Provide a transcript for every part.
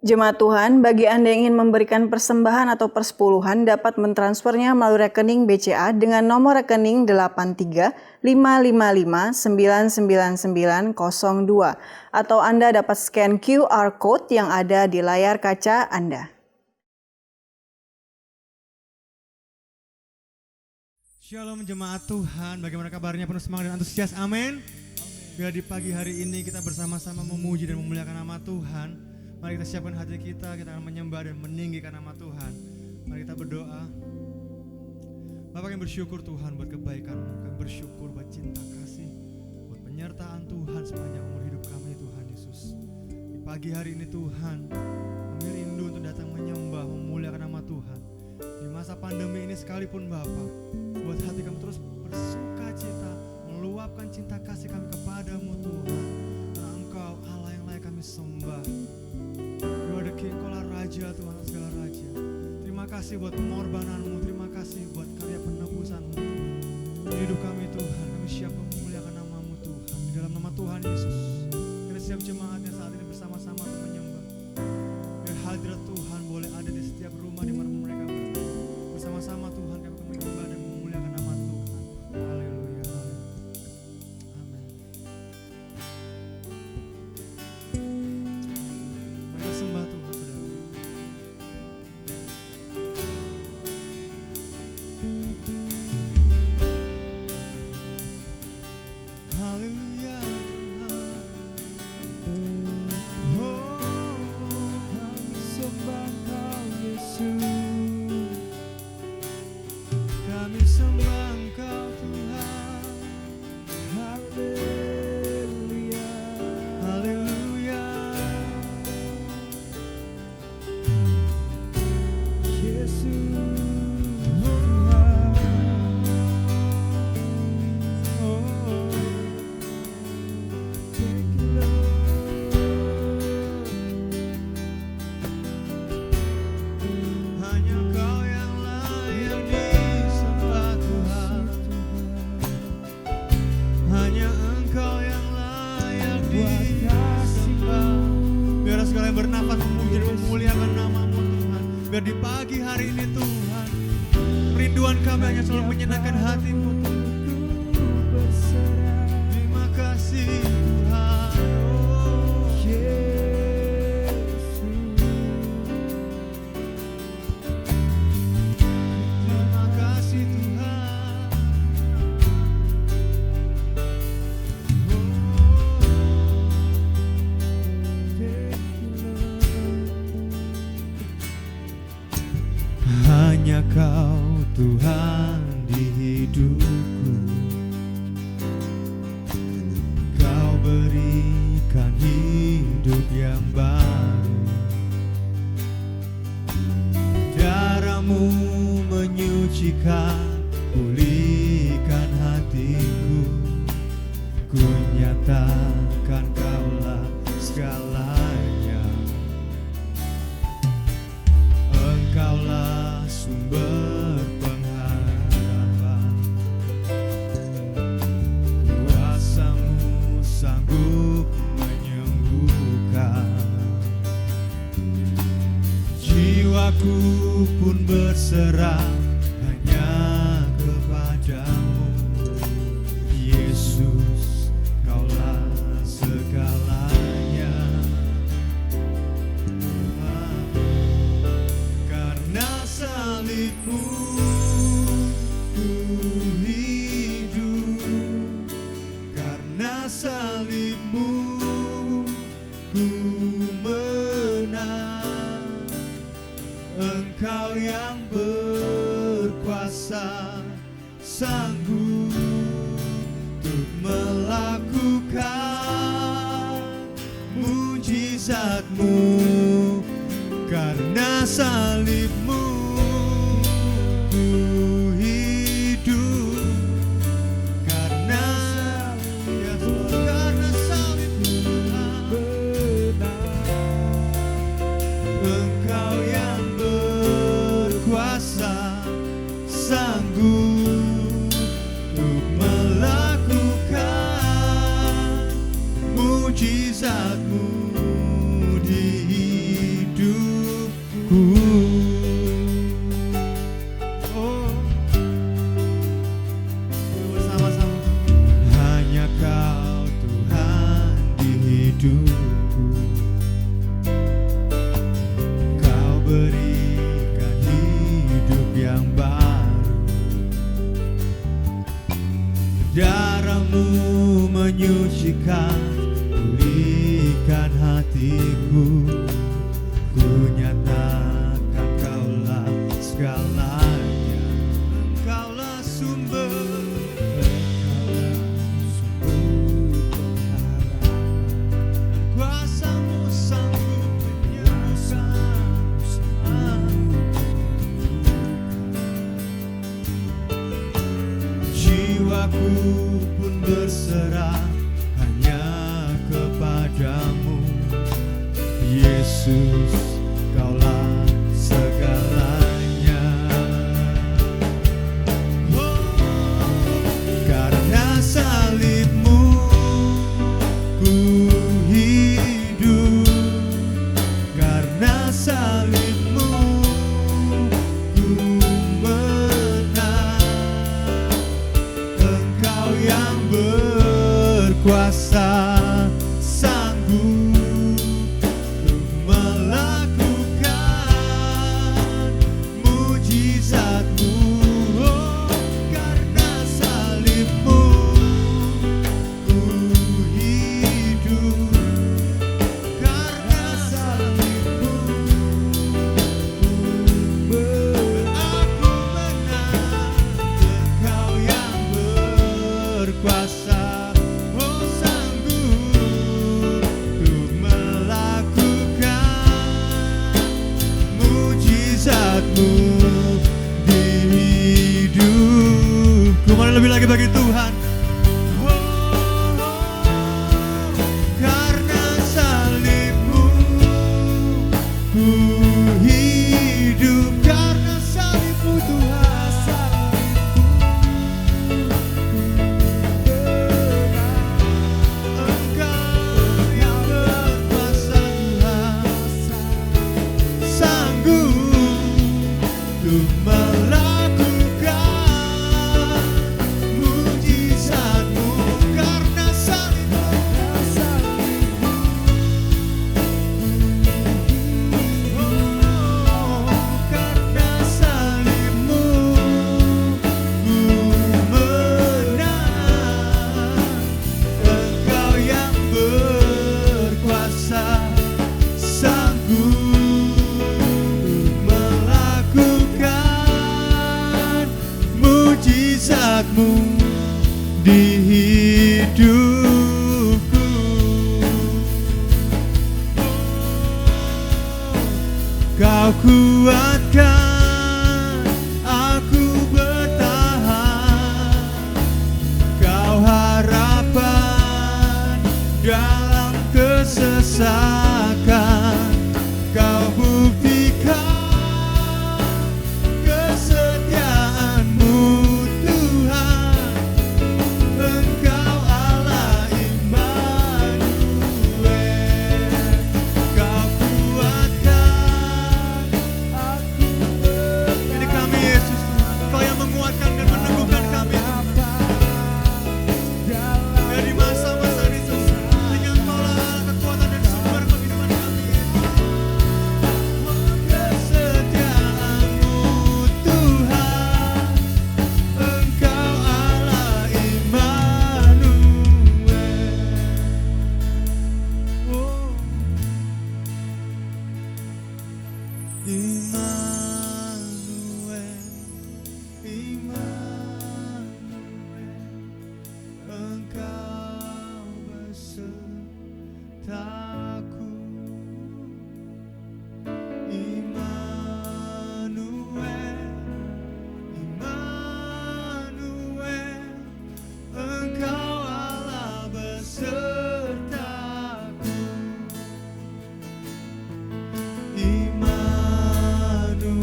Jemaat Tuhan, bagi Anda yang ingin memberikan persembahan atau persepuluhan dapat mentransfernya melalui rekening BCA dengan nomor rekening 8355599902 atau Anda dapat scan QR Code yang ada di layar kaca Anda. Shalom jemaat Tuhan, bagaimana kabarnya, penuh semangat dan antusias, amin. Biar di pagi hari ini kita bersama-sama memuji dan memuliakan nama Tuhan. Mari kita siapkan hati kita akan menyembah dan meninggikan nama Tuhan. Mari kita berdoa. Bapak yang bersyukur Tuhan buat kebaikan-Mu, kami bersyukur buat cinta kasih, buat penyertaan Tuhan sepanjang umur hidup kami Tuhan Yesus. Di pagi hari ini Tuhan, kami rindu untuk datang menyembah, memuliakan nama Tuhan. Di masa pandemi ini sekalipun Bapak, buat hati kami terus bersuka cita, meluapkan cinta kasih kami kepadamu Tuhan. Karena Engkau Allah yang layak kami sembah. You are the King, Engkau lah Raja Tuhan segala Raja. Terima kasih buat pengorbanan-Mu, terima kasih buat karya penebusan-Mu. Di hidup kami Tuhan, kami siap memuliakan nama-Mu Tuhan. Di dalam nama Tuhan Yesus, kita siap jemaatnya saat ini bersama-sama untuk menyembah. Biar hadirat Tuhan boleh ada di setiap rumah di mana mereka berada. Bersama-sama Tuhan kami akan menyembah dan memuliakan nama Tuhan. Haleluya. Amin. Mari sembah Tuhan saudara. Haleluya Tuhan. Oh, kami sembah Kau Yesus. Kami sembah Engkau Tuhan. Haleluya, haleluya. Yesus Tuhan. Oh, thank you Lord. Hanya Engkau yang layak disembah Tuhan. Hanya Engkau yang layak disembah. Biar segala yang bernafas memuji dan memuliakan nama-Mu Tuhan. Biar di pagi hari ini Tuhan, rinduan kami hanya selalu menyenangkan hati-Mu Tuhan. Terima kasih Tuhan. Oh, Yesus. Terima kasih Tuhan. Hanya Kau Tuhan di hidupku. Kau berikan hidup yang baru. Darah-Mu menyucikan, pulihkan hatiku. Ku nyatakan Kaulah segalanya. Engkaulah sumber pengharapan. Kuasa-Mu sanggup menyembuhkan. Jiwaku pun berserah hanya kepadamu. Yesus, Kaulah segalanya. Karena salib-Mu ku hidup. Karena salib-Mu ku menang. Engkau yang berkuasa, sanggup untuk melakukan mujizat-Mu. Karena salib-Mu ku hidup. Karena salib-Mu Engkau yang berkuasa, sanggup untuk melakukan mujizat-Mu di hidup. menyucikan, pulihkan hatiku. Ku nyatakan Kaulah segalanya, Engkaulah sumber kuasa-Mu sanggup menyembuhkan. Jiwaku pun berserah hanya kepadamu, Yesus, Kaulah segalanya. Karena salib-Mu ku hidup, karena salib-Mu ku menang. Engkau yang berkuasa, sanggup untuk melakukan mujizat-Mu. Oh, karena salib-Mu ku hidup, karena salib-Mu aku menang. Engkau yang berkuasa, oh sanggup untuk melakukan mujizat-Mu di hidupku. Mari lebih lagi bagi Tuhan. Karena salib-Mu ku hidup, karena salib-Mu Tuhan. Engkau yang berkuasa Tuhan, sanggup untuk melakukan mujizat-Mu. Karena salib-Mu, oh, karena salib-Mu ku menang. Engkau yang berkuasa, sanggup melakukan mujizat-Mu di hidupku. Kau kuatkan aku bertahan, Kau harapan dalam kesesakan. Kau buktikan kesetiaan-Mu Tuhan. Engkau Allah Immanuel. Kau kuatkan aku bertahan. Ini kami Yesus, Kau yang menguatkan dan meneguhkan kami. Dari masa-masa ini Tuhan, hanya Engkaulah kekuatan dan sumber kehidupan kami. Kesetiaan-Mu Tuhan, Engkau Allah Immanuel. Oh, Immanuel, Immanuel, Engkau besertaku. Immanuel, Immanuel, Engkau Allah besertaku. Immanuel,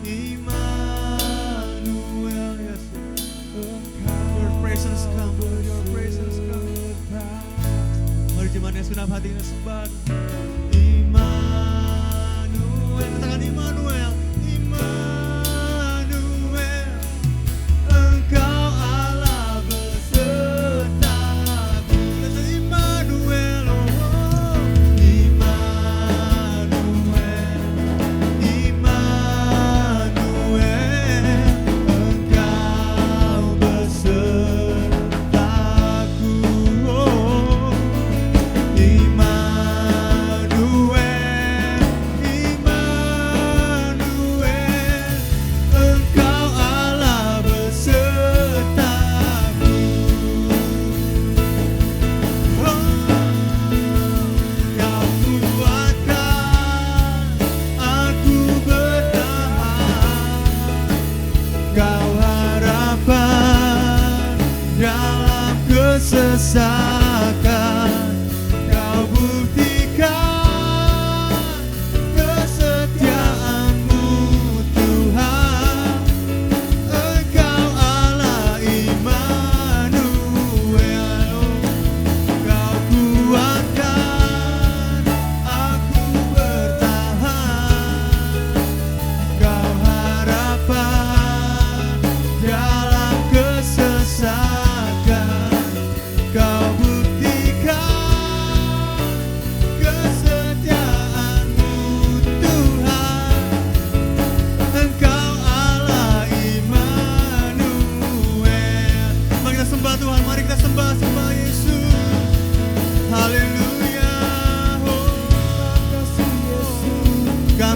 Immanuel, yes, your presence come, your presence come. Mari jemaat yang segenap hati kita sembah. Immanuel, katakan Immanuel, Immanuel, Engkau Allah besertaku. Katakan Immanuel, oh, Immanuel, Immanuel, Engkau besertaku.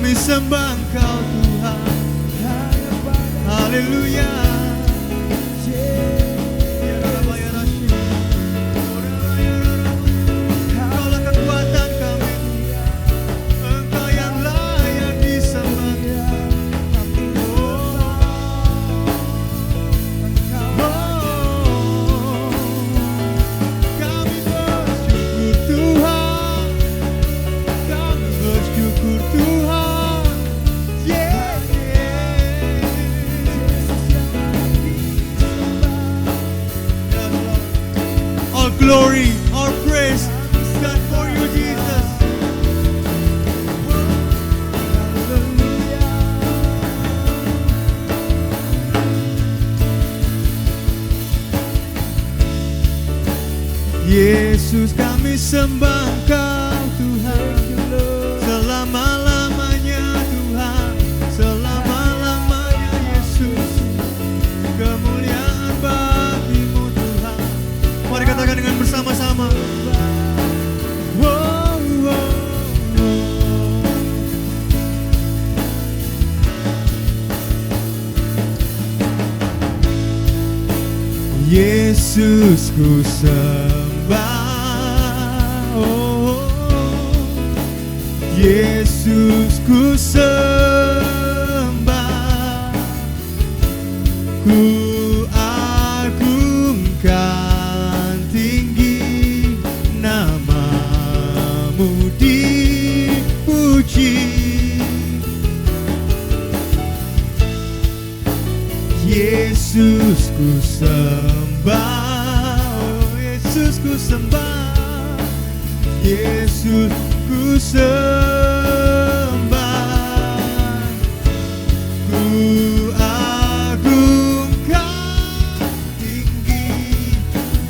kami sembah Engkau Tuhan. Haleluya. Engkaulah kekuatan kami, Engkau yang layak disembah. Kami bersyukur Tuhan, kami bersyukur Tuhan. Yeah, yeah. All glory, all praise, God for you, Jesus. Yesus, kami sembah Engkau Tuhan, selama-lamanya Tuhan, selama-lamanya Yesus, kemuliaan bagi-Mu Tuhan. Mari katakan dengan bersama-sama. Wow, wow, Yesus ku sembah, oh, Yesus ku sembah, ku agungkan tinggi, nama-Mu dipuji. Yesus ku sembah, oh Yesus ku sembah, Yesus ku sembah, ku agungkan tinggi,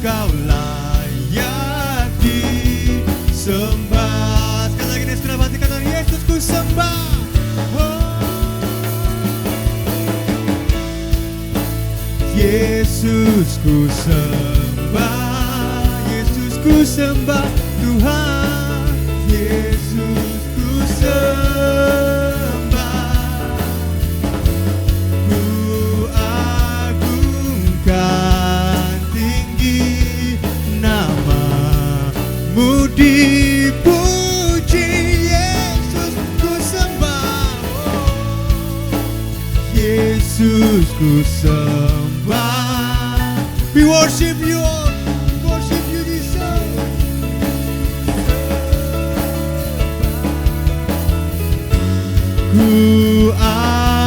Kau layak disembah. Sekali lagi nih sudah pasti kata Yesus ku sembah. Yesus ku sembah, Yesus ku sembah Tuhan, Yesus ku sembah, ku agungkan tinggi, nama-Mu dipuji. Yesus ku sembah, Yesus ku sembah. We worship you, worship you Jesus. Ku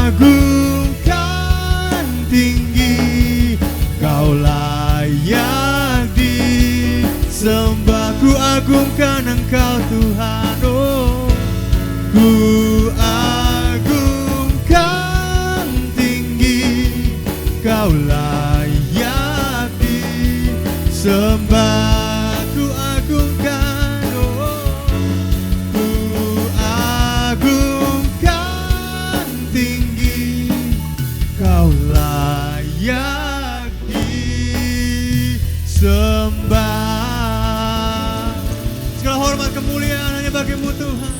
agungkan tinggi, Kau layak disembah. Ku agungkan Engkau Tuhan, oh, ku agungkan tinggi, Kau layak disembah. Ku agungkan, oh, ku agungkan tinggi, Kau layak disembah. Segala hormat kemuliaan hanya bagi-Mu Tuhan.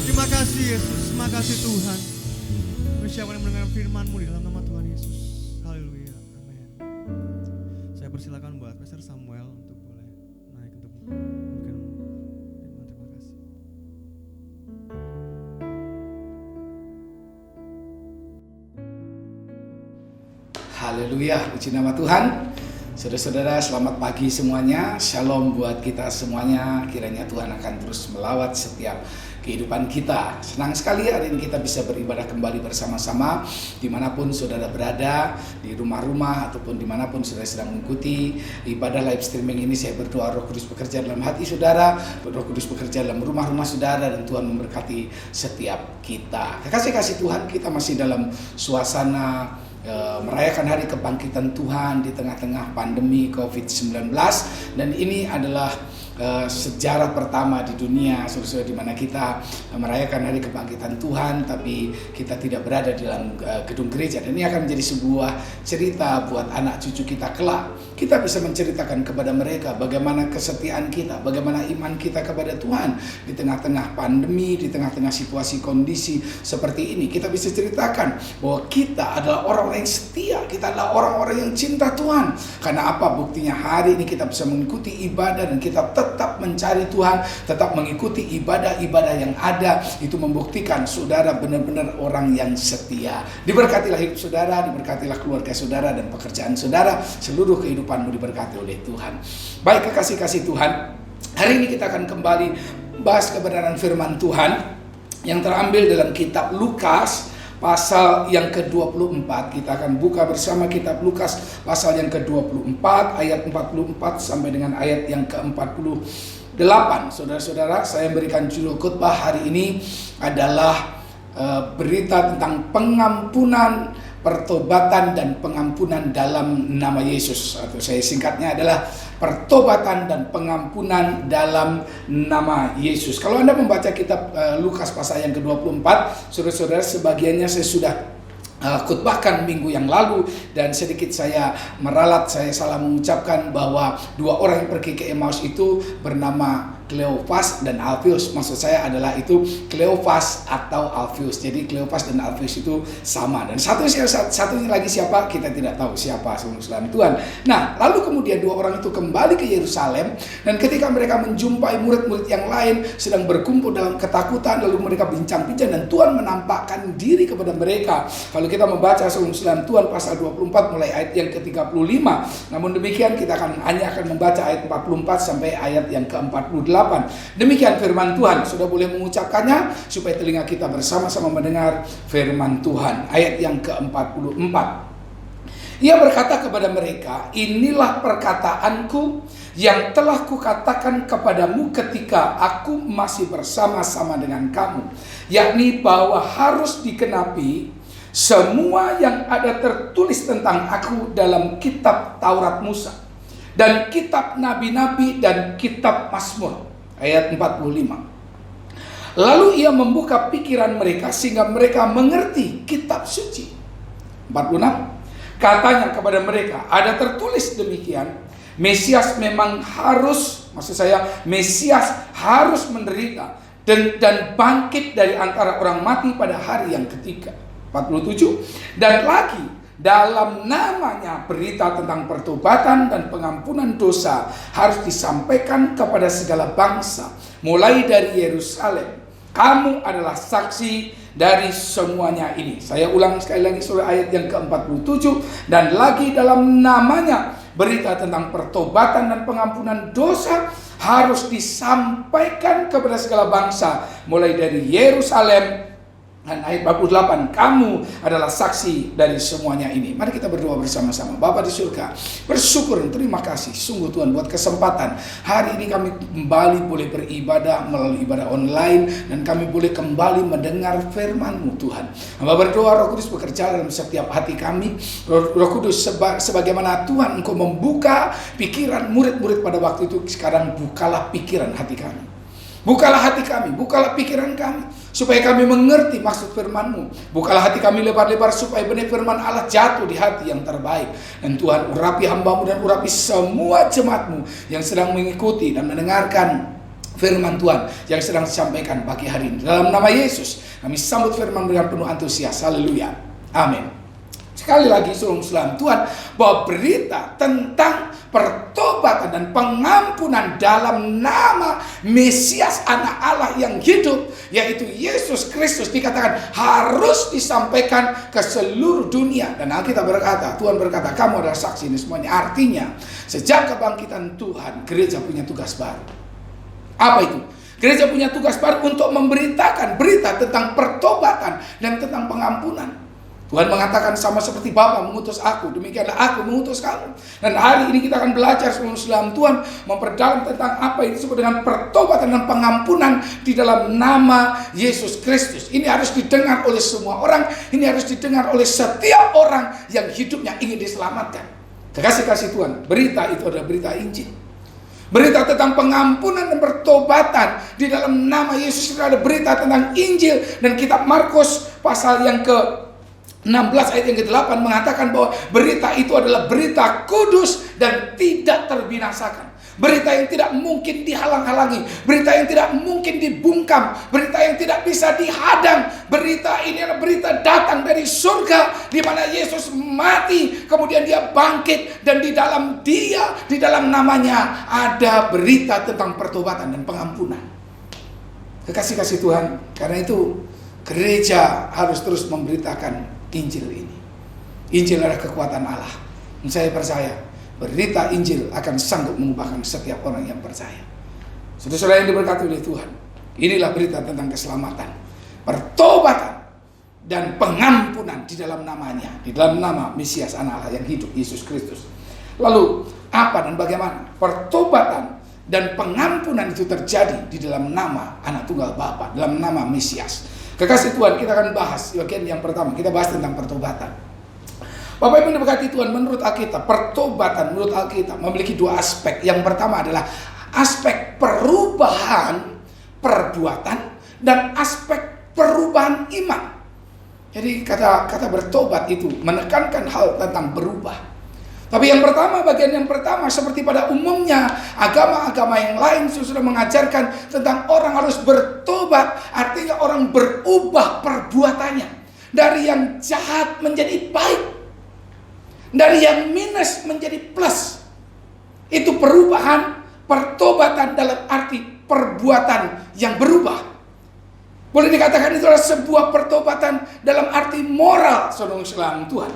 Terima kasih Yesus, terima kasih Tuhan. Siapa yang mendengar firman-Mu di dalam nama Tuhan Yesus. Haleluya, amin. Saya persilakan buat Pastor Samuel untuk boleh naik untuk mungkin firman. Terima kasih. Haleluya, puji nama Tuhan. Saudara-saudara, selamat pagi semuanya. Shalom buat kita semuanya. Kiranya Tuhan akan terus melawat setiap kehidupan kita. Senang sekali hari ini kita bisa beribadah kembali bersama-sama dimanapun saudara berada, di rumah-rumah ataupun dimanapun saudara sedang mengikuti ibadah live streaming ini. Saya berdoa Roh Kudus bekerja dalam hati saudara, Roh Kudus bekerja dalam rumah-rumah saudara, dan Tuhan memberkati setiap kita. Kasih Tuhan, kita masih dalam suasana merayakan hari kebangkitan Tuhan di tengah-tengah pandemi COVID-19, dan ini adalah sejarah pertama di dunia, saudara-saudara, di mana kita merayakan hari kebangkitan Tuhan, tapi kita tidak berada di dalam gedung gereja. Dan ini akan menjadi sebuah cerita buat anak cucu kita kelak. Kita bisa menceritakan kepada mereka bagaimana kesetiaan kita, bagaimana iman kita kepada Tuhan di tengah-tengah pandemi, di tengah-tengah situasi kondisi seperti ini. Kita bisa ceritakan bahwa kita adalah orang-orang yang setia, kita adalah orang-orang yang cinta Tuhan. Karena apa? Buktinya hari ini kita bisa mengikuti ibadah dan kita tetap mencari Tuhan, tetap mengikuti ibadah-ibadah yang ada. Itu membuktikan saudara benar-benar orang yang setia. Diberkatilah hidup saudara, diberkatilah keluarga saudara dan pekerjaan saudara, seluruh kehidupanmu diberkati oleh Tuhan. Baik kekasih-kasih Tuhan, hari ini kita akan kembali bahas kebenaran firman Tuhan yang terambil dalam kitab Lukas pasal yang ke-24. Kita akan buka bersama kitab Lukas pasal yang ke-24 ayat 44 sampai dengan ayat yang ke-48. Saudara-saudara, saya berikan judul khotbah hari ini adalah berita tentang pengampunan, pertobatan dan pengampunan dalam nama Yesus, atau saya singkatnya adalah pertobatan dan pengampunan dalam nama Yesus. Kalau Anda membaca kitab Lukas pasal yang ke-24, saudara-saudara, sebagiannya saya sudah khotbahkan minggu yang lalu, dan sedikit saya meralat, saya salah mengucapkan bahwa dua orang yang pergi ke Emmaus itu bernama Kleopas dan Alfius. Maksud saya adalah itu Kleopas atau Alfius. Jadi Kleopas dan Alfius itu sama. Dan satunya lagi siapa? Kita tidak tahu siapa, saudara Tuhan. Nah, lalu kemudian dua orang itu kembali ke Yerusalem, dan ketika mereka menjumpai murid-murid yang lain sedang berkumpul dalam ketakutan, lalu mereka bincang-bincang dan Tuhan menampakkan diri kepada mereka. Kalau kita membaca saudara Tuhan pasal 24 mulai ayat yang ke-35. Namun demikian kita hanya akan membaca ayat 44 sampai ayat yang ke-48. Demikian firman Tuhan. Sudah boleh mengucapkannya supaya telinga kita bersama-sama mendengar firman Tuhan. Ayat yang ke-44. Ia berkata kepada mereka, "Inilah perkataanku yang telah kukatakan kepadamu ketika aku masih bersama-sama dengan kamu, yakni bahwa harus dikenapi semua yang ada tertulis tentang aku dalam kitab Taurat Musa dan kitab nabi-nabi dan kitab Mazmur." Ayat 45. Lalu ia membuka pikiran mereka sehingga mereka mengerti kitab suci. 46. Katanya kepada mereka, ada tertulis demikian, Mesias memang harus, Mesias harus menderita dan bangkit dari antara orang mati pada hari yang ketiga. 47. Dan lagi dalam namanya berita tentang pertobatan dan pengampunan dosa harus disampaikan kepada segala bangsa, mulai dari Yerusalem. Kamu adalah saksi dari semuanya ini. Saya ulang sekali lagi surah ayat yang ke-47. Dan lagi dalam namanya berita tentang pertobatan dan pengampunan dosa harus disampaikan kepada segala bangsa, mulai dari Yerusalem. Dan ayat 48, kamu adalah saksi dari semuanya ini. Mari kita berdoa bersama-sama. Bapa di surga, bersyukur dan terima kasih sungguh Tuhan buat kesempatan hari ini kami kembali boleh beribadah melalui ibadah online, dan kami boleh kembali mendengar firman-Mu Tuhan. Hamba berdoa Roh Kudus bekerja dalam setiap hati kami. Roh Kudus sebagaimana Tuhan Engkau membuka pikiran murid-murid pada waktu itu, sekarang bukalah pikiran hati kami. Bukalah hati kami, bukalah pikiran kami, supaya kami mengerti maksud firman-Mu. Bukalah hati kami lebar-lebar, supaya benih firman Allah jatuh di hati yang terbaik. Dan Tuhan, urapi hamba-Mu dan urapi semua jemaat-Mu yang sedang mengikuti dan mendengarkan firman Tuhan yang sedang disampaikan pagi hari ini. Dalam nama Yesus, kami sambut firman dengan penuh antusias. Haleluya. Amin. Sekali lagi, saudara Tuhan, bahwa berita tentang pertobatan dan pengampunan dalam nama Mesias anak Allah yang hidup, yaitu Yesus Kristus, dikatakan harus disampaikan ke seluruh dunia. Dan Alkitab berkata, Tuhan berkata, kamu adalah saksi ini semuanya. Artinya, sejak kebangkitan Tuhan, gereja punya tugas baru. Apa itu? Gereja punya tugas baru untuk memberitakan berita tentang pertobatan dan tentang pengampunan. Tuhan mengatakan, sama seperti Bapa mengutus aku, demikianlah aku mengutus kamu. Dan hari ini kita akan belajar sebelum Tuhan memperdalam tentang apa yang disebut dengan pertobatan dan pengampunan di dalam nama Yesus Kristus. Ini harus didengar oleh semua orang, ini harus didengar oleh setiap orang yang hidupnya ingin diselamatkan. Kekasih-kasih Tuhan, berita itu adalah berita Injil. Berita tentang pengampunan dan pertobatan di dalam nama Yesus. Ada berita tentang Injil, dan kitab Markus pasal yang ke-16 ayat yang ke-8 mengatakan bahwa berita itu adalah berita kudus dan tidak terbinasakan. Berita yang tidak mungkin dihalang-halangi, berita yang tidak mungkin dibungkam, berita yang tidak bisa dihadang. Berita ini adalah berita datang dari surga, di mana Yesus mati, kemudian dia bangkit, dan di dalam dia, di dalam namanya ada berita tentang pertobatan dan pengampunan. Kekasih-kasih Tuhan, karena itu gereja harus terus memberitakan Injil ini. Injil adalah kekuatan Allah. Dan saya percaya berita Injil akan sanggup mengubahkan setiap orang yang percaya. Saudara-saudara yang diberkati oleh Tuhan, inilah berita tentang keselamatan, pertobatan, dan pengampunan di dalam namanya, di dalam nama Mesias Anak Allah yang hidup, Yesus Kristus. Lalu apa dan bagaimana pertobatan dan pengampunan itu terjadi di dalam nama Anak Tunggal Bapa, dalam nama Mesias? Kekasih Tuhan, kita akan bahas bagian yang pertama, kita bahas tentang pertobatan. Bapak Ibu yang diberkati Tuhan, menurut Alkitab, pertobatan menurut Alkitab memiliki dua aspek. Yang pertama adalah aspek perubahan perbuatan dan aspek perubahan iman. Jadi kata bertobat itu menekankan hal tentang berubah. Tapi yang pertama, bagian yang pertama, seperti pada umumnya agama-agama yang lain sudah mengajarkan tentang orang harus bertobat, artinya orang berubah perbuatannya dari yang jahat menjadi baik, dari yang minus menjadi plus. Itu perubahan, pertobatan dalam arti perbuatan yang berubah. Boleh dikatakan itu adalah sebuah pertobatan dalam arti moral, saudara-saudara Tuhan.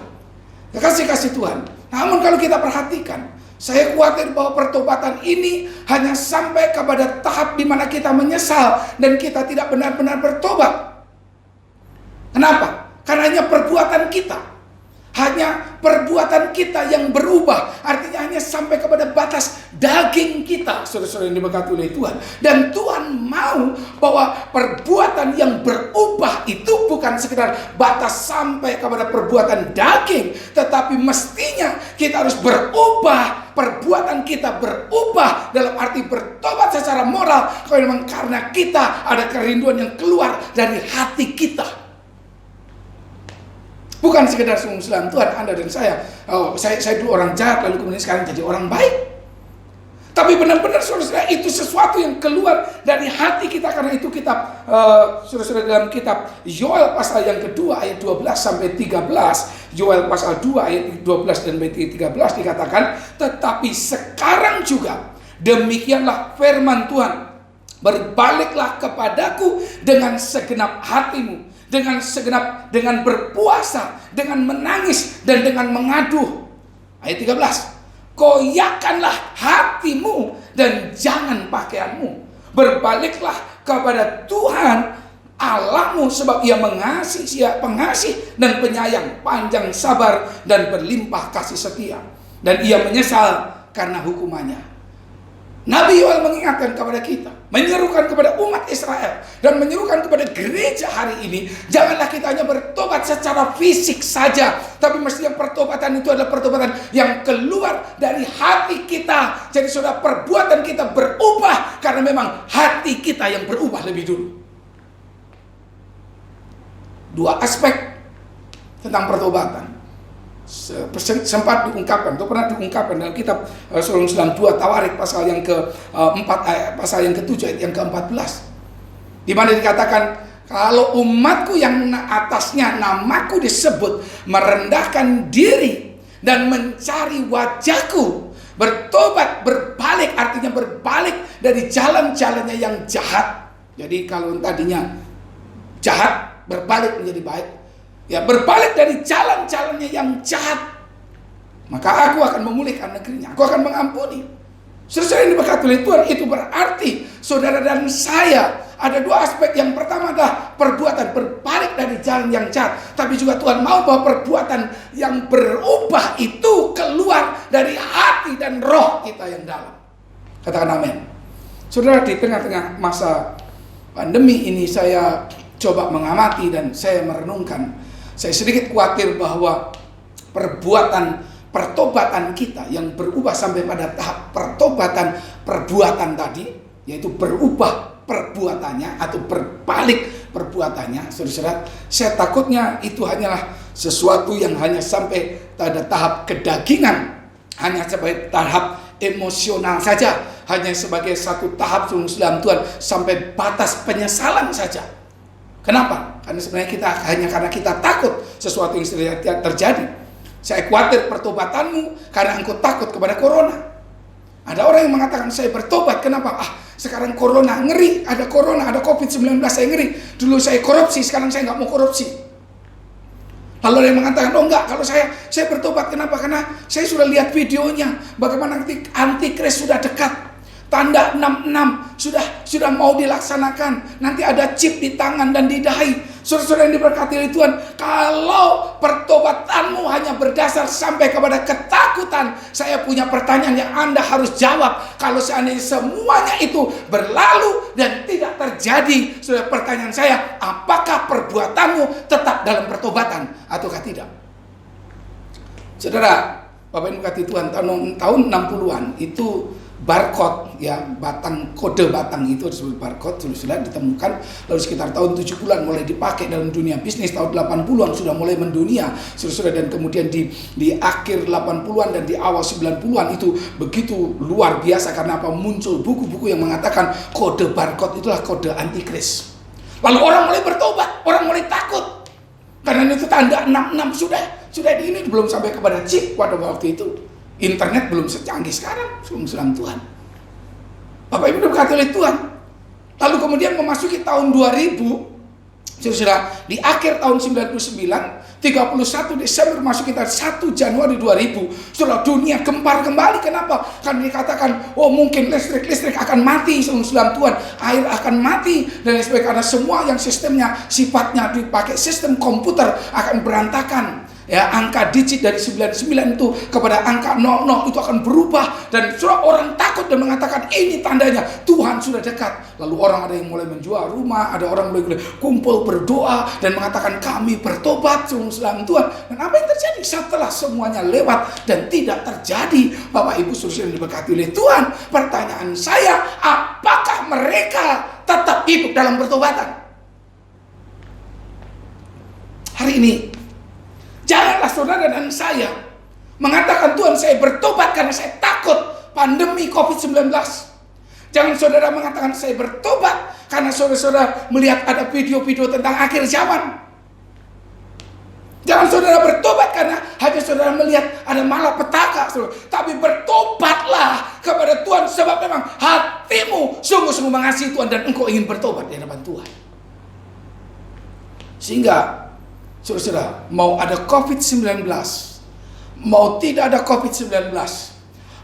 Kasih Tuhan. Namun kalau kita perhatikan, saya khawatir bahwa pertobatan ini hanya sampai kepada tahap di mana kita menyesal dan kita tidak benar-benar bertobat. Kenapa? Karena hanya perbuatan kita. Hanya perbuatan kita yang berubah. Artinya hanya sampai kepada batas daging kita, saudara-saudara yang diberkati oleh Tuhan. Dan Tuhan mau bahwa perbuatan yang berubah itu bukan sekedar batas sampai kepada perbuatan daging, tetapi mestinya kita harus berubah. Perbuatan kita berubah dalam arti bertobat secara moral, karena kita ada kerinduan yang keluar dari hati kita. Bukan sekedar sungguh-sungguh Tuhan, Anda dan saya, saya dulu orang jahat, lalu kemudian sekarang jadi orang baik. Tapi benar-benar saudara-saudara, itu sesuatu yang keluar dari hati kita. Karena itu kitab, saudara-saudara, dalam kitab Yoel pasal yang kedua ayat 12 sampai 13, Yoel pasal 2 ayat 12 dan 13 dikatakan, tetapi sekarang juga demikianlah firman Tuhan, berbaliklah kepadaku dengan segenap hatimu, dengan berpuasa, dengan menangis, dan dengan mengadu. Ayat 13, koyakkanlah hatimu dan jangan pakaianmu. Berbaliklah kepada Tuhan Allahmu, sebab ia mengasihi, pengasih dan penyayang, panjang sabar dan berlimpah kasih setia, dan ia menyesal karena hukumannya. Nabi Yoel mengingatkan kepada kita, menyerukan kepada umat Israel, dan menyerukan kepada gereja hari ini, janganlah kita hanya bertobat secara fisik saja, tapi mestinya pertobatan itu adalah pertobatan yang keluar dari hati kita. Jadi saudara, perbuatan kita berubah karena memang hati kita yang berubah lebih dulu. Dua aspek tentang pertobatan sempat diungkapkan, atau pernah diungkapkan dalam kitab Surah 2 Tawarik pasal yang ke-4, pasal yang ke-7 ayat yang ke-14, di mana dikatakan, kalau umatku yang atasnya namaku disebut merendahkan diri dan mencari wajahku, bertobat, berbalik, artinya berbalik dari jalan-jalannya yang jahat. Jadi kalau tadinya jahat, berbalik menjadi baik, ya berbalik dari jalan-jalannya yang jahat, maka aku akan memulihkan negerinya, aku akan mengampuni. Saudara yang diberkati oleh Tuhan, itu berarti saudara dan saya ada dua aspek. Yang pertama adalah perbuatan berbalik dari jalan yang jahat, tapi juga Tuhan mau bahwa perbuatan yang berubah itu keluar dari hati dan roh kita yang dalam. Katakan amin. Saudara, di tengah-tengah masa pandemi ini saya coba mengamati dan saya merenungkan. Saya sedikit khawatir bahwa perbuatan pertobatan kita yang berubah sampai pada tahap pertobatan perbuatan tadi, yaitu berubah perbuatannya atau berbalik perbuatannya, saudara-saudara, saya takutnya itu hanyalah sesuatu yang hanya sampai pada tahap kedagingan, hanya sampai tahap emosional saja, hanya sebagai satu tahap dalam Tuhan sampai batas penyesalan saja. Kenapa? Karena sebenarnya kita hanya karena kita takut sesuatu yang sudah terjadi. Saya khawatir pertobatanmu karena engkau takut kepada corona. Ada orang yang mengatakan saya bertobat, kenapa? Sekarang corona, ngeri, ada corona, ada COVID-19, saya ngeri. Dulu saya korupsi, sekarang saya nggak mau korupsi. Lalu ada yang mengatakan, oh enggak, kalau saya bertobat, kenapa? Karena saya sudah lihat videonya, bagaimana nanti antikris sudah dekat. Tanda 66 sudah mau dilaksanakan. Nanti ada chip di tangan dan di dahi. Saudara-saudara yang diberkati oleh Tuhan, kalau pertobatanmu hanya berdasar sampai kepada ketakutan, saya punya pertanyaan yang Anda harus jawab. Kalau seandainya semuanya itu berlalu dan tidak terjadi, saudara, pertanyaan saya, apakah perbuatanmu tetap dalam pertobatan ataukah tidak? Saudara, Bapak Ibu diberkati Tuhan, tahun 60-an itu barcode, ya, kode batang itu disebut barcode, sudah ditemukan. Lalu sekitar tahun 70-an mulai dipakai dalam dunia bisnis. Tahun 80-an sudah mulai mendunia, sudah, dan kemudian di akhir 80-an dan di awal 90-an itu begitu luar biasa. Karena apa? Muncul buku-buku yang mengatakan kode barcode itulah kode antikris. Lalu orang mulai bertobat, orang mulai takut karena itu tanda 66 sudah di ini, belum sampai kepada chip pada waktu itu. Internet belum secanggih sekarang, sebelum Tuhan. Bapak Ibu diberkati oleh Tuhan. Lalu kemudian memasuki tahun 2000, sudah di akhir tahun 99, 31 Desember masuk kita 1 Januari 2000, setelah dunia gempar kembali. Kenapa? Karena dikatakan, oh mungkin listrik akan mati, sebelum Tuhan, air akan mati, dan sebagainya. Karena semua yang sistemnya sifatnya dipakai sistem komputer akan berantakan. Ya, angka digit dari 99 itu kepada angka 00 itu akan berubah, dan orang takut dan mengatakan ini tandanya Tuhan sudah dekat. Lalu orang ada yang mulai menjual rumah, ada orang mulai kumpul berdoa dan mengatakan kami bertobat sebelum Tuhan. Dan apa yang terjadi setelah semuanya lewat dan tidak terjadi? Bapak Ibu saudara yang diberkati oleh Tuhan, pertanyaan saya, apakah mereka tetap hidup dalam pertobatan? Hari ini janganlah saudara dan saya mengatakan Tuhan saya bertobat karena saya takut pandemi COVID-19. Jangan saudara mengatakan saya bertobat karena saudara-saudara melihat ada video-video tentang akhir zaman. Jangan saudara bertobat karena hanya saudara melihat ada malapetaka, saudara. Tapi bertobatlah kepada Tuhan sebab memang hatimu sungguh-sungguh mengasihi Tuhan dan engkau ingin bertobat di hadapan Tuhan. Sehingga saudara, mau ada COVID-19, mau tidak ada COVID-19,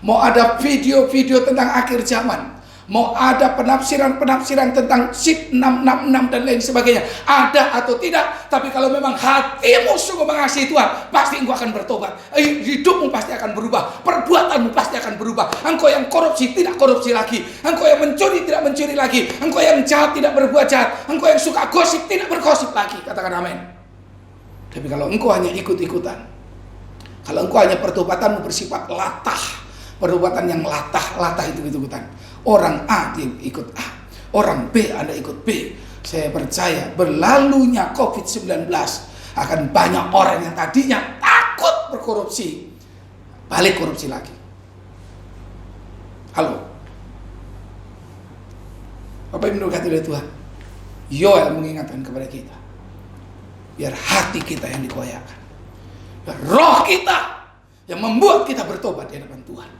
mau ada video-video tentang akhir zaman, mau ada penafsiran-penafsiran tentang SIP 666 dan lain sebagainya, ada atau tidak, tapi kalau memang hatimu sungguh mengasihi Tuhan, pasti engkau akan bertobat. Hidupmu pasti akan berubah, perbuatanmu pasti akan berubah. Engkau yang korupsi tidak korupsi lagi, engkau yang mencuri tidak mencuri lagi, engkau yang jahat tidak berbuat jahat, engkau yang suka gosip tidak bergosip lagi. Katakan amin. Tapi kalau engkau hanya ikut-ikutan, kalau engkau hanya pertobatanmu bersifat latah, pertobatan yang latah itu ikut-ikutan. Orang A dia ikut A, orang B Anda ikut B. Saya percaya berlalunya COVID-19 akan banyak orang yang tadinya takut berkorupsi, balik korupsi lagi. Halo, Bapak Ibu diberkati oleh Tuhan. Yoel mengingatkan kepada kita, biar hati kita yang dikoyakkan, biar roh kita yang membuat kita bertobat di hadapan Tuhan.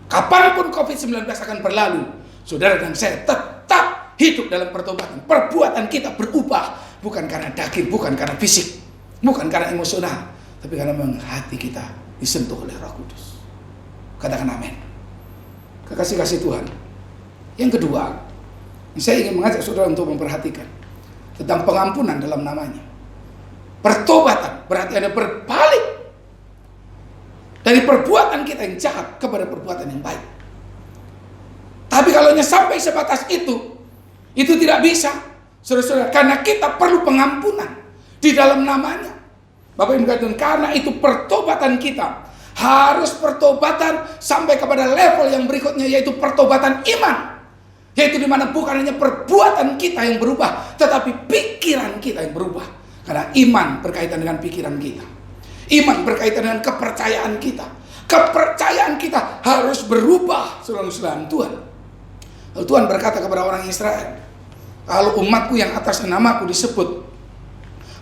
Kapanpun COVID-19 akan berlalu, saudara dan saya tetap hidup dalam pertobatan. Perbuatan kita berubah, bukan karena daging, bukan karena fisik, bukan karena emosional, tapi karena memang hati kita disentuh oleh Roh Kudus. Katakan amin. Kekasih-kasih Tuhan. Yang kedua, saya ingin mengajak saudara untuk memperhatikan tentang pengampunan dalam namanya. Pertobatan berarti Anda berbalik dari perbuatan kita yang jahat kepada perbuatan yang baik. Tapi kalau hanya sampai sebatas itu tidak bisa, saudara-saudara, karena kita perlu pengampunan di dalam namanya. Bapak Ibu katakan, karena itu pertobatan kita harus pertobatan sampai kepada level yang berikutnya, yaitu pertobatan iman. Yaitu dimana bukan hanya perbuatan kita yang berubah, tetapi pikiran kita yang berubah. Karena iman berkaitan dengan pikiran kita. Iman berkaitan dengan kepercayaan kita. Kepercayaan kita harus berubah, saudara-saudara Tuhan. Lalu Tuhan berkata kepada orang Israel, kalau umatku yang atas namaku disebut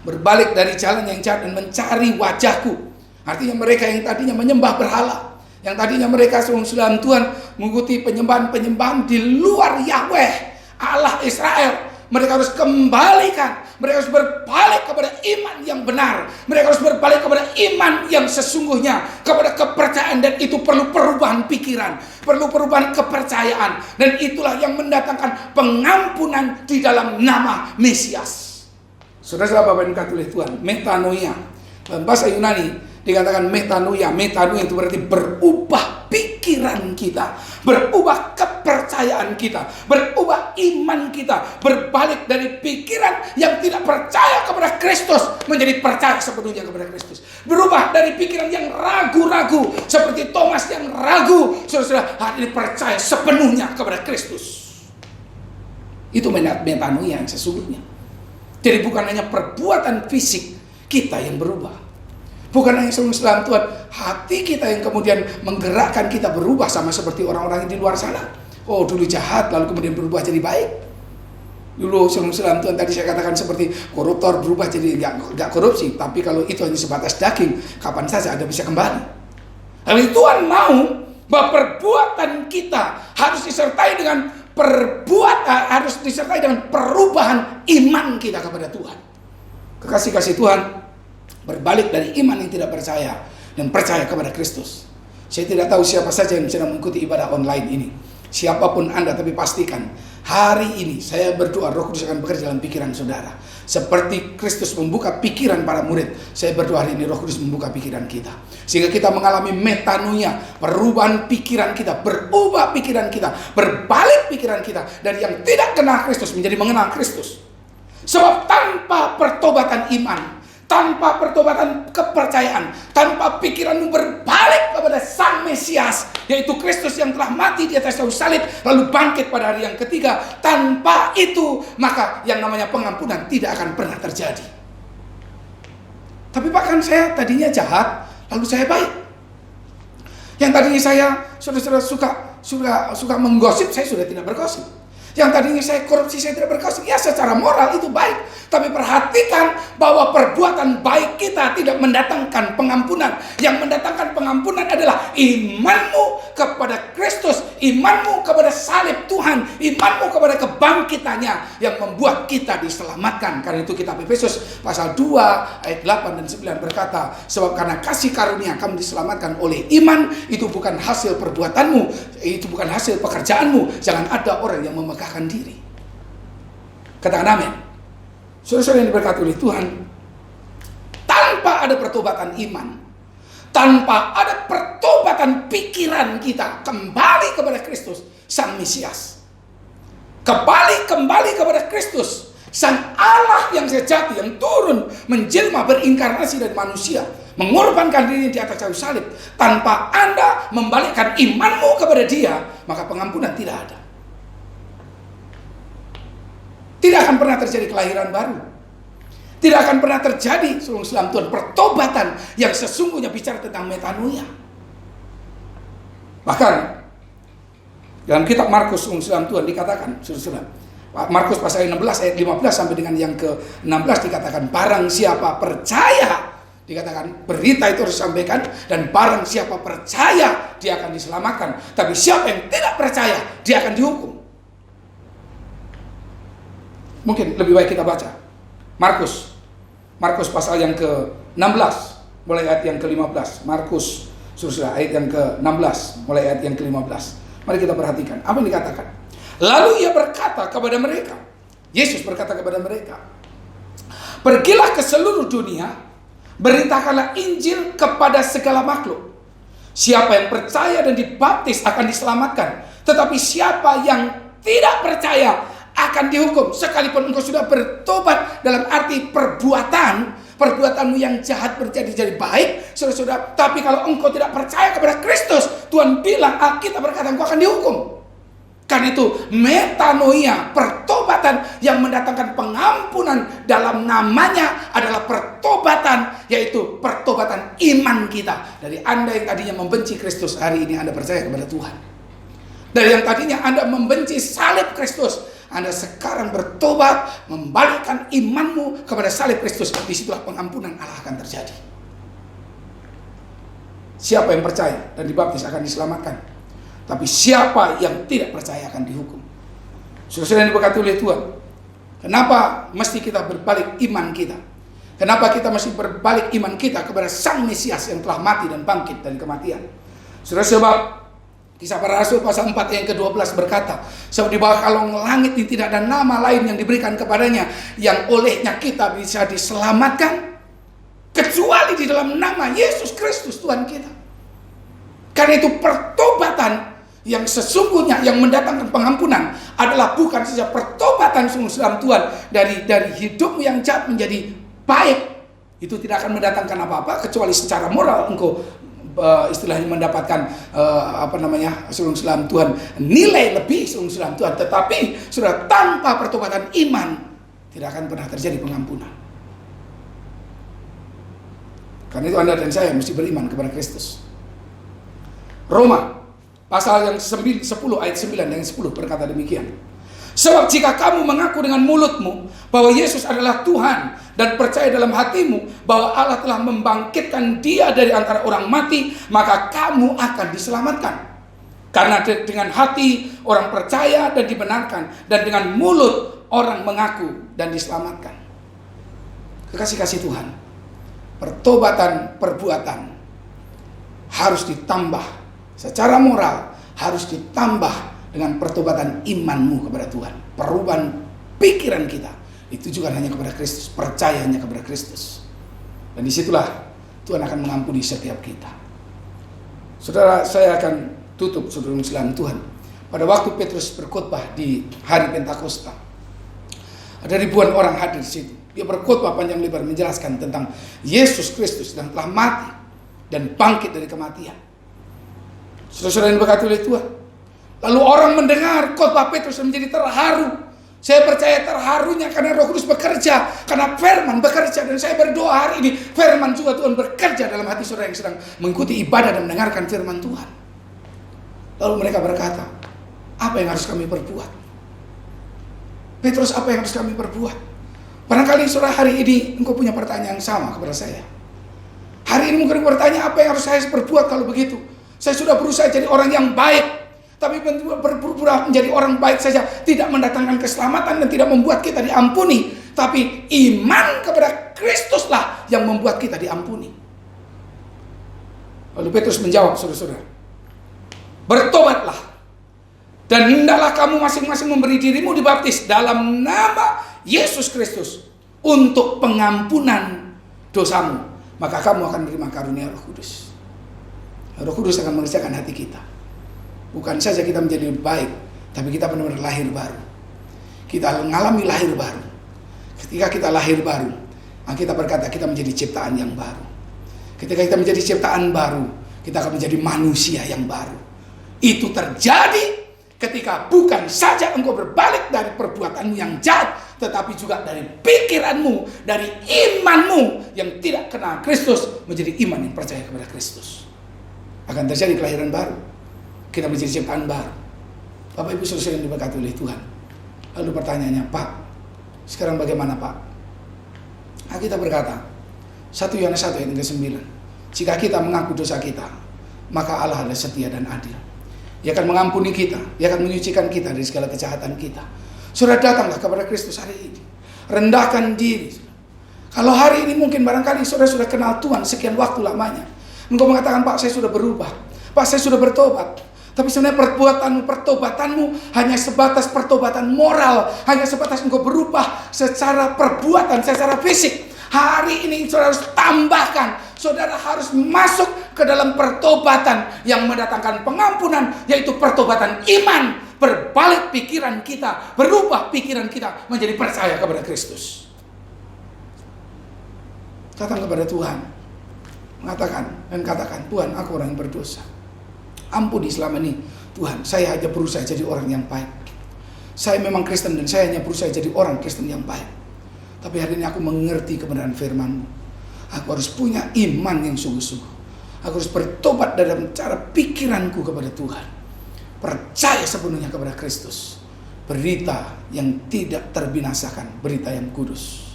berbalik dari jalan yang jahat dan mencari wajahku. Artinya mereka yang tadinya menyembah berhala, yang tadinya mereka saudara Tuhan mengikuti penyembahan-penyembahan di luar Yahweh Allah Israel, mereka harus kembalikan. Mereka harus berbalik kepada iman yang benar. Mereka harus berbalik kepada iman yang sesungguhnya, kepada kepercayaan. Dan itu perlu perubahan pikiran, perlu perubahan kepercayaan. Dan itulah yang mendatangkan pengampunan di dalam nama Mesias. Saudara-saudara Bapak yang dikasihi Tuhan, metanoia dalam bahasa Yunani dikatakan metanoia. Metanoia itu berarti berubah pikiran kita, berubah kepercayaan kita, berubah iman kita, berbalik dari pikiran yang tidak percaya kepada Kristus menjadi percaya sepenuhnya kepada Kristus. Berubah dari pikiran yang ragu-ragu seperti Thomas yang ragu, saudara-saudara, hari ini percaya sepenuhnya kepada Kristus. Itu metanoia yang sesungguhnya. Jadi bukan hanya perbuatan fisik kita yang berubah. Bukan hanya saudara Tuhan, hati kita yang kemudian menggerakkan kita berubah sama seperti orang-orang yang di luar sana. Oh, dulu jahat lalu kemudian berubah jadi baik. Dulu saudara Tuhan, tadi saya katakan seperti koruptor berubah jadi gak korupsi. Tapi kalau itu hanya sebatas daging, kapan saja Anda bisa kembali. Lalu Tuhan mau bahwa perbuatan kita harus disertai dengan harus disertai dengan perubahan iman kita kepada Tuhan. Kekasih-kasih Tuhan, berbalik dari iman yang tidak percaya dan percaya kepada Kristus. Saya tidak tahu siapa saja yang sedang mengikuti ibadah online ini. Siapapun Anda, tapi pastikan hari ini saya berdoa Roh Kudus akan bekerja dalam pikiran saudara. Seperti Kristus membuka pikiran para murid, saya berdoa hari ini Roh Kudus membuka pikiran kita. Sehingga kita mengalami metanoia, perubahan pikiran kita, berubah pikiran kita, berbalik pikiran kita dari yang tidak kenal Kristus menjadi mengenal Kristus. Sebab tanpa pertobatan iman, tanpa pertobatan kepercayaan, tanpa pikiranmu berbalik kepada Sang Mesias, yaitu Kristus yang telah mati di atas kayu salib lalu bangkit pada hari yang ketiga, tanpa itu maka yang namanya pengampunan tidak akan pernah terjadi. Tapi bahkan saya tadinya jahat lalu saya baik. Yang tadinya saya suka menggosip, saya sudah tidak bergosip. Yang tadinya saya korupsi, saya tidak bergosip. Ya, secara moral itu baik. Tapi perhatikan bahwa perbuatan baik kita tidak mendatangkan pengampunan. Yang mendatangkan pengampunan adalah imanmu kepada Kristus, imanmu kepada salib Tuhan, imanmu kepada kebangkitannya yang membuat kita diselamatkan. Karena itu kitab Efesus pasal 2 ayat 8 dan 9 berkata, sebab karena kasih karunia kamu diselamatkan oleh iman, itu bukan hasil perbuatanmu, itu bukan hasil pekerjaanmu. Jangan ada orang yang memegahkan diri. Katakan amin. Saudara-saudara yang diberkati oleh Tuhan, tanpa ada pertobatan iman, tanpa ada pertobatan pikiran kita kembali kepada Kristus Sang Mesias, kembali kepada Kristus Sang Allah yang sejati, yang turun menjelma berinkarnasi dari manusia, mengorbankan diri di atas kayu salib. Tanpa Anda membalikkan imanmu kepada Dia, maka pengampunan tidak ada. Tidak akan pernah terjadi kelahiran baru. Tidak akan pernah terjadi saudara Tuhan pertobatan yang sesungguhnya bicara tentang metanoia. Bahkan dalam kitab Markus saudara Tuhan dikatakan, saudara, Markus pasal 16 ayat 15 sampai dengan yang ke-16 dikatakan, barang siapa percaya, dikatakan berita itu harus disampaikan, dan barang siapa percaya dia akan diselamatkan. Tapi siapa yang tidak percaya dia akan dihukum. Mungkin lebih baik kita baca Markus pasal yang ke-16 mulai ayat yang ke-15. Markus ayat yang ke-16 mulai ayat yang ke-15. Mari kita perhatikan apa yang dikatakan. Lalu ia berkata kepada mereka, Yesus berkata kepada mereka, pergilah ke seluruh dunia, beritakanlah Injil kepada segala makhluk. Siapa yang percaya dan dibaptis akan diselamatkan, tetapi siapa yang tidak percaya akan dihukum. Sekalipun engkau sudah bertobat dalam arti perbuatan, perbuatanmu yang jahat jadi baik, saudara-saudara. Tapi kalau engkau tidak percaya kepada Kristus, Tuhan bilang, Alkitab berkata, engkau akan dihukum. Karena itu metanoia, pertobatan yang mendatangkan pengampunan dalam namanya adalah pertobatan, yaitu pertobatan iman kita. Dari Anda yang tadinya membenci Kristus, hari ini Anda percaya kepada Tuhan. Dari yang tadinya Anda membenci salib Kristus, Anda sekarang bertobat, membalikkan imanmu kepada salib Kristus. Disitulah pengampunan Allah akan terjadi. Siapa yang percaya dan dibaptis akan diselamatkan. Tapi siapa yang tidak percaya akan dihukum. Saudara-saudara yang diberkati oleh Tuhan, kenapa mesti kita berbalik iman kita? Kenapa kita mesti berbalik iman kita kepada Sang Mesias yang telah mati dan bangkit dari kematian? Saudara, sebab Kisah Para Rasul pasal 4 yang ke-12 berkata, sebab di bawah kalung langit ini tidak ada nama lain yang diberikan kepadanya yang olehnya kita bisa diselamatkan kecuali di dalam nama Yesus Kristus Tuhan kita. Karena itu pertobatan yang sesungguhnya yang mendatangkan pengampunan adalah bukan saja pertobatan sungguh dalam Tuhan dari hidupmu yang jahat menjadi baik. Itu tidak akan mendatangkan apa-apa kecuali secara moral engkau istilahnya mendapatkan sungguh dalam Tuhan nilai lebih sungguh dalam Tuhan. Tetapi sudah tanpa pertobatan iman tidak akan pernah terjadi pengampunan. Karena itu Anda dan saya mesti beriman kepada Kristus. Roma pasal yang 10 ayat 9 dan 10 berkata demikian. Sebab jika kamu mengaku dengan mulutmu bahwa Yesus adalah Tuhan dan percaya dalam hatimu bahwa Allah telah membangkitkan Dia dari antara orang mati, maka kamu akan diselamatkan. Karena dengan hati orang percaya dan dibenarkan, dan dengan mulut orang mengaku dan diselamatkan. Kekasih-kasih Tuhan, pertobatan perbuatan harus ditambah secara moral, harus ditambah dengan pertobatan imanmu kepada Tuhan. Perubahan pikiran kita ditujukan hanya kepada Kristus, percaya hanya kepada Kristus. Dan disitulah Tuhan akan mengampuni setiap kita. Saudara, saya akan tutup saudara Muslim Tuhan. Pada waktu Petrus berkhotbah di hari Pentakosta, ada ribuan orang hadir di situ. Dia berkhotbah panjang lebar menjelaskan tentang Yesus Kristus yang telah mati dan bangkit dari kematian. Saudara-saudara yang diberkati oleh Tuhan. Lalu orang mendengar khotbah Petrus menjadi terharu. Saya percaya terharunya karena Roh Kudus bekerja, karena firman bekerja. Dan saya berdoa hari ini firman juga Tuhan bekerja dalam hati saudara yang sedang mengikuti ibadah dan mendengarkan firman Tuhan. Lalu mereka berkata, apa yang harus kami perbuat? Petrus, apa yang harus kami perbuat? Barangkali saudara hari ini engkau punya pertanyaan yang sama kepada saya. Hari ini mungkin bertanya, apa yang harus saya perbuat kalau begitu? Saya sudah berusaha jadi orang yang baik, tapi berpura-pura menjadi orang baik saja tidak mendatangkan keselamatan dan tidak membuat kita diampuni. Tapi iman kepada Kristuslah yang membuat kita diampuni. Lalu Petrus menjawab, saudara-saudara, bertobatlah dan hendaklah kamu masing-masing memberi dirimu dibaptis dalam nama Yesus Kristus untuk pengampunan dosamu, maka kamu akan menerima karunia Roh Kudus. Roh Kudus akan mengerjakan hati kita. Bukan saja kita menjadi baik, tapi kita benar-benar lahir baru. Kita mengalami lahir baru. Ketika kita lahir baru, kita berkata kita menjadi ciptaan yang baru. Ketika kita menjadi ciptaan baru, kita akan menjadi manusia yang baru. Itu terjadi ketika bukan saja engkau berbalik dari perbuatanmu yang jahat, tetapi juga dari pikiranmu, dari imanmu yang tidak kenal Kristus menjadi iman yang percaya kepada Kristus. Akan terjadi kelahiran baru. Kita menjadi ciptaan baru. Bapak Ibu saudara yang diberkati oleh Tuhan. Lalu pertanyaannya, Pak, sekarang bagaimana Pak? Kita berkata, 1 Yohanes 1 ayat 9, jika kita mengaku dosa kita, maka Allah adalah setia dan adil. Dia akan mengampuni kita, Dia akan menyucikan kita dari segala kejahatan kita. Saudara, datanglah kepada Kristus hari ini. Rendahkan diri. Kalau hari ini mungkin barangkali saudara sudah kenal Tuhan sekian waktu lamanya. Engkau mengatakan, Pak, saya sudah berubah. Pak, saya sudah bertobat. Tapi sebenarnya pertobatanmu hanya sebatas pertobatan moral. Hanya sebatas engkau berubah secara perbuatan, secara fisik. Hari ini saudara harus tambahkan. Saudara harus masuk ke dalam pertobatan yang mendatangkan pengampunan, yaitu pertobatan iman. Berbalik pikiran kita, berubah pikiran kita menjadi percaya kepada Kristus. Datang kepada Tuhan, mengatakan dan katakan, Tuhan, aku orang yang berdosa. Ampuni selama ini, Tuhan, saya hanya berusaha jadi orang yang baik. Saya memang Kristen dan saya hanya berusaha jadi orang Kristen yang baik. Tapi hari ini aku mengerti kebenaran firman-Mu. Aku harus punya iman yang sungguh-sungguh. Aku harus bertobat dalam cara pikiranku kepada Tuhan. Percaya sepenuhnya kepada Kristus. Berita yang tidak terbinasakan, berita yang kudus.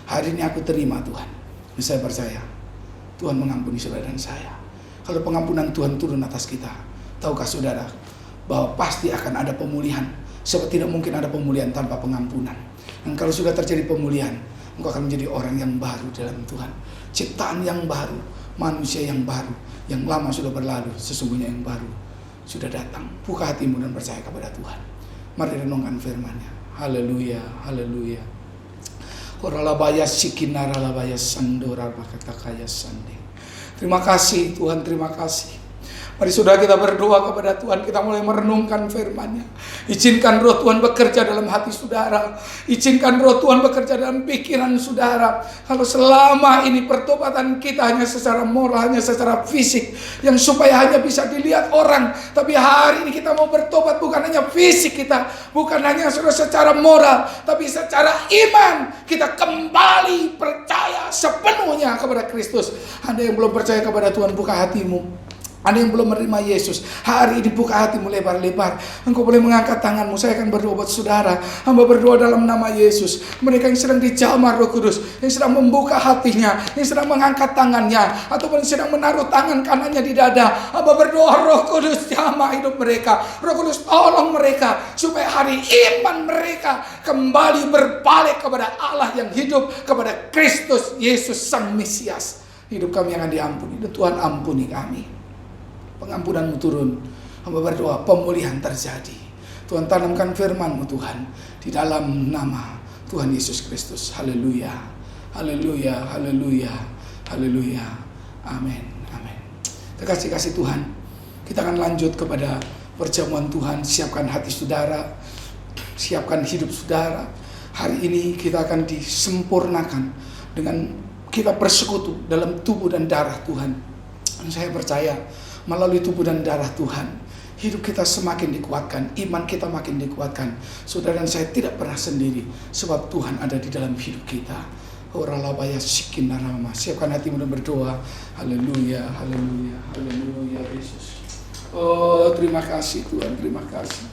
Hari ini aku terima Tuhan. Dan saya percaya Tuhan mengampuni saudara dan saya. Kalau pengampunan Tuhan turun atas kita, tahukah saudara bahwa pasti akan ada pemulihan. Sebab tidak mungkin ada pemulihan tanpa pengampunan. Dan kalau sudah terjadi pemulihan, engkau akan menjadi orang yang baru dalam Tuhan. Ciptaan yang baru, manusia yang baru. Yang lama sudah berlalu, sesungguhnya yang baru sudah datang. Buka hatimu dan percaya kepada Tuhan. Mari renungkan firman-Nya. Haleluya, haleluya. Oralabaya sikinaralabaya sandora bakatakaya sande. Terima kasih Tuhan, terima kasih. Mari saudara kita berdoa kepada Tuhan. Kita mulai merenungkan firman-Nya. Izinkan roh Tuhan bekerja dalam hati saudara. Izinkan roh Tuhan bekerja dalam pikiran saudara. Kalau selama ini pertobatan kita hanya secara moral, hanya secara fisik, yang supaya hanya bisa dilihat orang. Tapi hari ini kita mau bertobat bukan hanya fisik kita, bukan hanya secara moral, tapi secara iman. Kita kembali percaya sepenuhnya kepada Kristus. Anda yang belum percaya kepada Tuhan, buka hatimu. Anda yang belum menerima Yesus, hari ini buka hatimu lebar-lebar. Engkau boleh mengangkat tanganmu. Saya akan berdoa buat saudara. Hamba berdoa dalam nama Yesus. Mereka yang sedang dijamah Roh Kudus, yang sedang membuka hatinya, yang sedang mengangkat tangannya, ataupun sedang menaruh tangan kanannya di dada. Hamba berdoa, Roh Kudus jamah hidup mereka. Roh Kudus tolong mereka supaya hari iman mereka kembali berbalik kepada Allah yang hidup, kepada Kristus Yesus Sang Mesias. Hidup kami akan diampuni. Dan Tuhan ampuni kami. Pengampunan-Mu turun. Hamba berdoa pemulihan terjadi. Tuhan tanamkan firman-Mu Tuhan di dalam nama Tuhan Yesus Kristus. Haleluya. Haleluya. Haleluya. Haleluya. Amin. Amin. Terkasih-kasih Tuhan, kita akan lanjut kepada perjamuan Tuhan. Siapkan hati saudara, siapkan hidup saudara. Hari ini kita akan disempurnakan dengan kita bersekutu dalam tubuh dan darah Tuhan. Dan saya percaya melalui tubuh dan darah Tuhan, hidup kita semakin dikuatkan, iman kita makin dikuatkan. Saudara dan saya tidak pernah sendiri, sebab Tuhan ada di dalam hidup kita. Oralabaya sikinarama. Siapkan hatimu dan berdoa. Haleluya, haleluya, haleluya Yesus. Oh, terima kasih Tuhan, terima kasih.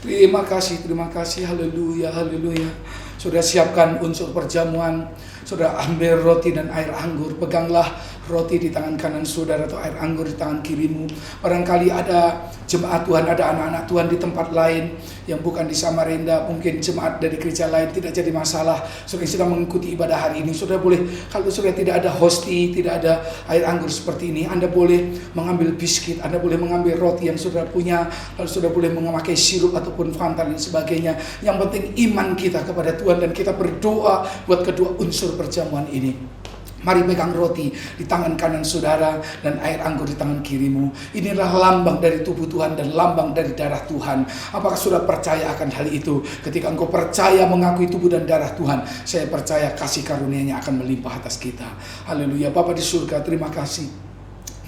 Terima kasih, terima kasih. Haleluya, haleluya. Saudara siapkan unsur perjamuan. Saudara ambil roti dan air anggur. Peganglah roti di tangan kanan saudara atau air anggur di tangan kirimu. Barangkali ada jemaat Tuhan, ada anak-anak Tuhan di tempat lain yang bukan di Samarinda, mungkin jemaat dari gereja lain, tidak jadi masalah. Saudara sedang mengikuti ibadah hari ini, saudara boleh, kalau saudara tidak ada hosti, tidak ada air anggur seperti ini, Anda boleh mengambil biskuit, Anda boleh mengambil roti yang saudara punya, lalu saudara boleh memakai sirup ataupun Fanta dan sebagainya. Yang penting iman kita kepada Tuhan dan kita berdoa buat kedua unsur perjamuan ini. Mari pegang roti di tangan kanan saudara dan air anggur di tangan kirimu. Inilah lambang dari tubuh Tuhan dan lambang dari darah Tuhan. Apakah saudara percaya akan hal itu? Ketika engkau percaya mengakui tubuh dan darah Tuhan, saya percaya kasih karunia-Nya akan melimpah atas kita. Haleluya. Bapa di surga, terima kasih.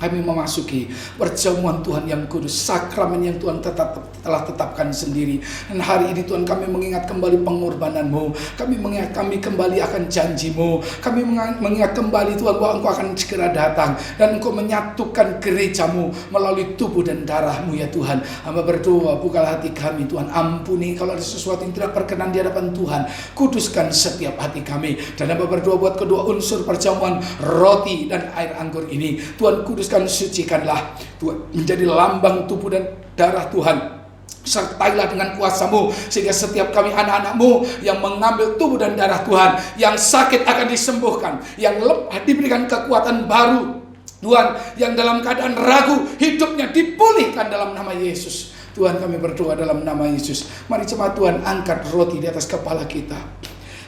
Kami memasuki perjamuan Tuhan yang kudus, sakramen yang Tuhan telah tetapkan sendiri. Dan hari ini Tuhan kami mengingat kembali pengorbanan-Mu. Kami mengingat kami kembali akan janji-Mu. Kami mengingat kembali Tuhan bahwa Engkau akan segera datang. Dan Engkau menyatukan gereja-Mu melalui tubuh dan darah-Mu ya Tuhan. Hamba berdoa, bukalah hati kami Tuhan. Ampuni kalau ada sesuatu yang tidak berkenan di hadapan Tuhan. Kuduskan setiap hati kami. Dan hamba berdoa buat kedua unsur perjamuan, roti dan air anggur ini. Tuhan kudus sucikanlah Tuhan menjadi lambang tubuh dan darah Tuhan. Sertailah dengan kuasa-Mu sehingga setiap kami anak-anak-Mu yang mengambil tubuh dan darah Tuhan, yang sakit akan disembuhkan, yang lemah diberikan kekuatan baru Tuhan, yang dalam keadaan ragu hidupnya dipulihkan dalam nama Yesus. Tuhan kami berdoa dalam nama Yesus. Mari jemaat Tuhan angkat roti di atas kepala kita.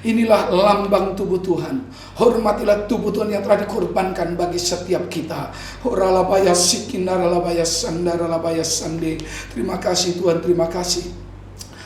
Inilah lambang tubuh Tuhan. Hormatilah tubuh Tuhan yang telah dikorbankan bagi setiap kita. Horalabaya sikinaralabaya sandaralabaya sande. Terima kasih Tuhan, terima kasih.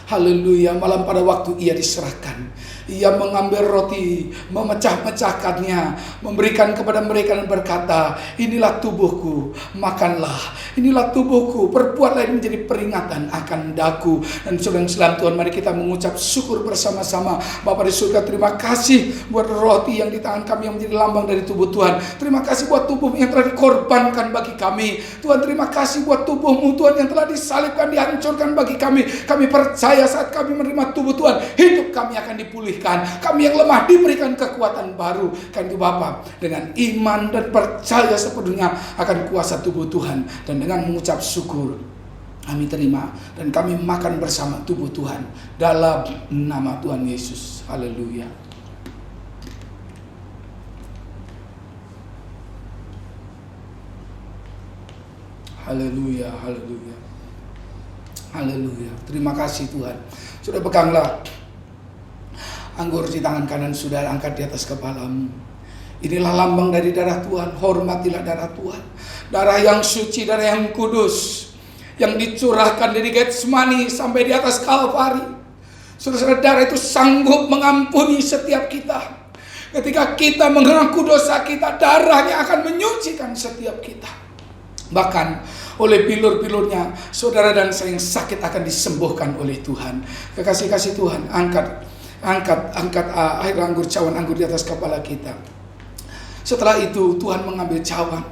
Haleluya. Malam pada waktu ia diserahkan, ia mengambil roti, memecah-mecahkannya, memberikan kepada mereka dan berkata, inilah tubuhku, makanlah. Inilah tubuhku, perbuatlah ini menjadi peringatan akan daku. Dan saudara-saudara Tuhan, mari kita mengucap syukur bersama-sama. Bapa di surga, terima kasih buat roti yang di tangan kami yang menjadi lambang dari tubuh Tuhan. Terima kasih buat tubuh yang telah dikorbankan bagi kami. Tuhan, terima kasih buat tubuh-Mu Tuhan yang telah disalibkan, dihancurkan bagi kami. Kami percaya saat kami menerima tubuh Tuhan, hidup kami akan dipulihkan. Kami yang lemah diberikan kekuatan baru. Karena itu Bapa, dengan iman dan percaya sepenuhnya akan kuasa tubuh Tuhan, dan dengan mengucap syukur kami terima dan kami makan bersama tubuh Tuhan dalam nama Tuhan Yesus. Haleluya. Haleluya, haleluya. Haleluya. Terima kasih Tuhan. Sudah peganglah anggur di tangan kanan, saudara, angkat di atas kepalamu. Inilah lambang dari darah Tuhan. Hormatilah darah Tuhan. Darah yang suci, darah yang kudus, yang dicurahkan dari Getsemani sampai di atas Kalvari. Saudara-saudara, darah itu sanggup mengampuni setiap kita. Ketika kita mengaku dosa kita, darahnya akan menyucikan setiap kita. Bahkan oleh bilur-bilurnya, saudara dan saya yang sakit akan disembuhkan oleh Tuhan. Kekasih-kasih Tuhan, angkat air anggur, cawan anggur di atas kepala kita. Setelah itu Tuhan mengambil cawan,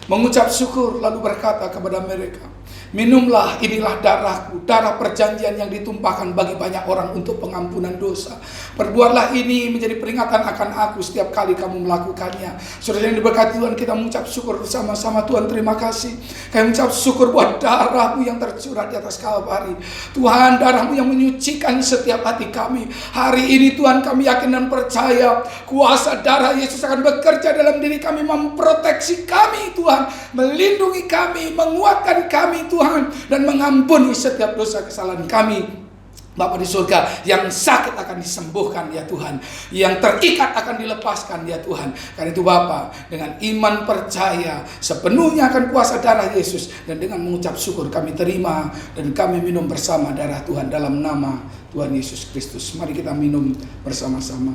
mengucap syukur, lalu berkata kepada mereka, minumlah, inilah darahku, darah perjanjian yang ditumpahkan bagi banyak orang untuk pengampunan dosa. Perbuatlah ini menjadi peringatan akan aku setiap kali kamu melakukannya. Saudara yang diberkati Tuhan, kita mengucap syukur bersama-sama. Tuhan, terima kasih. Kami mengucap syukur buat darah-Mu yang tercurah di atas Kalvari. Tuhan, darah-Mu yang menyucikan setiap hati kami. Hari ini Tuhan, kami yakin dan percaya kuasa darah Yesus akan bekerja dalam diri kami, memproteksi kami Tuhan, melindungi kami, menguatkan kami Tuhan, dan mengampuni setiap dosa kesalahan kami. Bapa di surga, yang sakit akan disembuhkan ya Tuhan, yang terikat akan dilepaskan ya Tuhan. Karena itu Bapa, dengan iman percaya sepenuhnya akan kuasa darah Yesus, dan dengan mengucap syukur kami terima dan kami minum bersama darah Tuhan dalam nama Tuhan Yesus Kristus. Mari kita minum bersama-sama.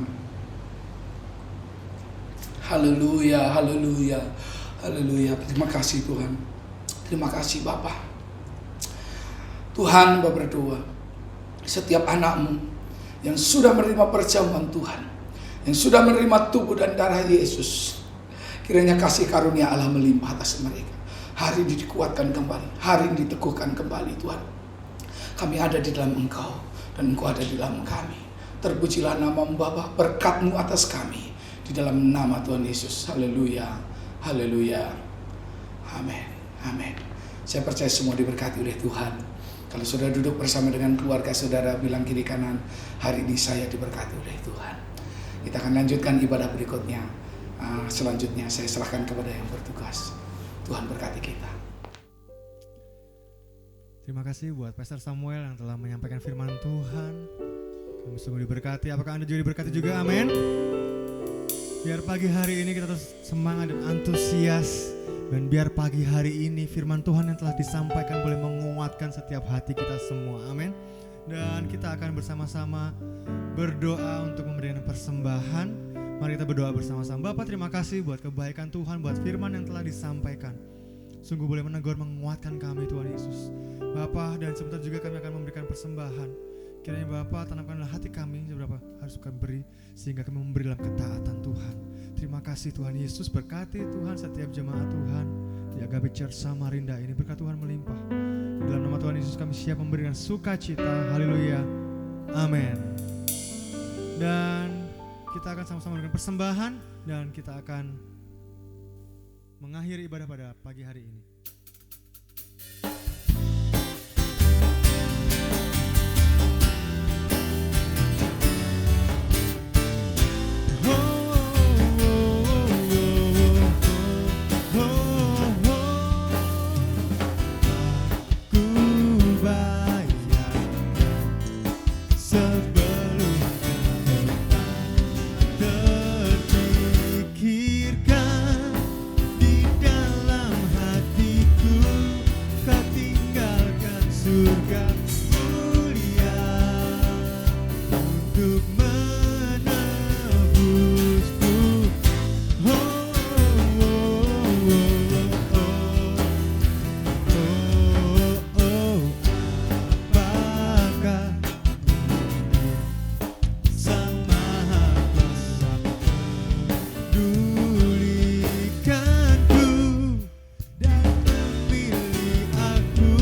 Haleluya, haleluya, haleluya. Terima kasih Tuhan. Terima kasih Bapa. Tuhan, Bapa berdoa, setiap anak-Mu yang sudah menerima perjamuan Tuhan, yang sudah menerima tubuh dan darah Yesus, kiranya kasih karunia Allah melimpah atas mereka. Hari ini dikuatkan kembali, hari ini diteguhkan kembali Tuhan. Kami ada di dalam Engkau dan Engkau ada di dalam kami. Terpujilah nama-Mu Bapa, berkat-Mu atas kami, di dalam nama Tuhan Yesus. Haleluya, haleluya, amin, amin. Saya percaya semua diberkati oleh Tuhan. Kalau saudara duduk bersama dengan keluarga saudara, bilang kiri kanan, hari ini saya diberkati oleh Tuhan. Kita akan lanjutkan ibadah berikutnya. Selanjutnya saya serahkan kepada yang bertugas. Tuhan berkati kita. Terima kasih buat Pastor Samuel yang telah menyampaikan firman Tuhan. Kami sungguh diberkati. Apakah Anda juga diberkati juga? Amin. Biar pagi hari ini kita terus semangat dan antusias. Dan biar pagi hari ini firman Tuhan yang telah disampaikan boleh menguatkan setiap hati kita semua. Amin. Dan kita akan bersama-sama berdoa untuk memberikan persembahan. Mari kita berdoa bersama-sama. Bapa, terima kasih buat kebaikan Tuhan, buat firman yang telah disampaikan. Sungguh boleh menegur, menguatkan kami Tuhan Yesus. Bapa, dan sebentar juga kami akan memberikan persembahan. Kiranya Bapa tanamkanlah hati kami seberapa harus kami beri, sehingga kami memberi dalam ketaatan Tuhan. Terima kasih Tuhan Yesus, berkati Tuhan setiap jemaat Tuhan di Agape Church Samarinda ini, berkat Tuhan melimpah. Dalam nama Tuhan Yesus kami siap memberikan sukacita. Haleluya, amin. Dan kita akan sama-sama memberikan persembahan, dan kita akan mengakhiri ibadah pada pagi hari ini. Terpikirkan di dalam hati. untuk menebusku. Oh, oh, oh, oh, oh, oh. Apakah Sang Maha Kuasa pedulikanku dan memilih aku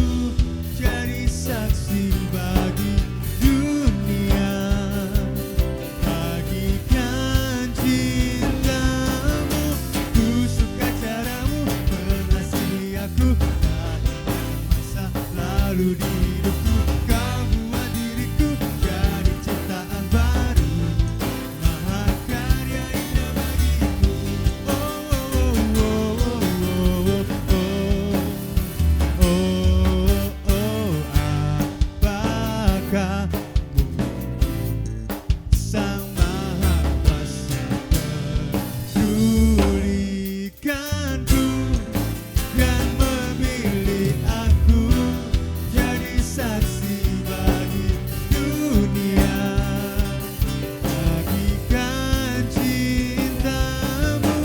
jadi saksi bagi dunia, bagikan cintamu. Ku suka caramu mengasihi aku, masa lalu di hidupku. Kau buat diriku jadi ciptaan baru, mahakarya indah bagiku. Oh, oh, oh, oh, oh, oh, oh, apakah Sang Maha Kuasa pedulikanku dan memilih aku jadi saksi bagi dunia, bagikan cintamu.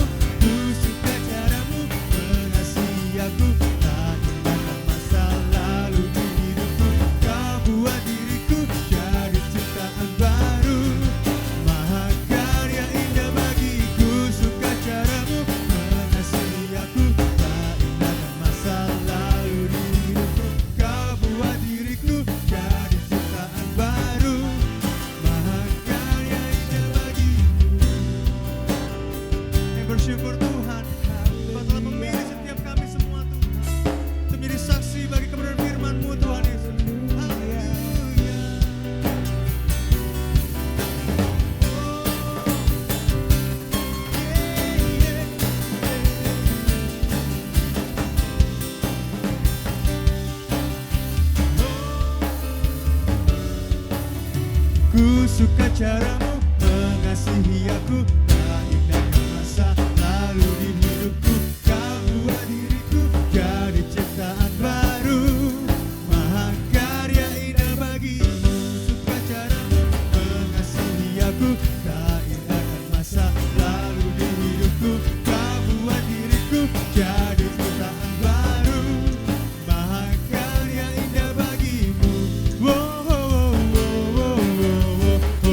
Ku suka caramu mengasihi aku, tak tinggalkan masa lalu di hidupku. Kau buat diriku jadi ciptaan baru, mahakarya indah bagiku. Suka caramu mengasihi aku, tak tinggalkan masa lalu di hidupku. Kau buat diriku jadi ciptaan baru, mahakarya indah bagiku. Yang bersyukur Tuhan, Kau telah memilih setiap kami semua Tuhan, untuk menjadi saksi bagi kebenaran firman-Mu Tuhan Yesus. Haleluya. Ku suka caramu mengasihi aku, tak indahkan masa lalu di hidupku. Kau buat diriku jadi ciptaan baru, mahakarya indah bagimu. Suka caramu mengasihi aku, tak indahkan masa lalu di hidupku. Kau buat diriku jadi ciptaan baru, mahakarya indah bagimu. Oh, oh, oh, oh, oh, oh, oh, oh, oh,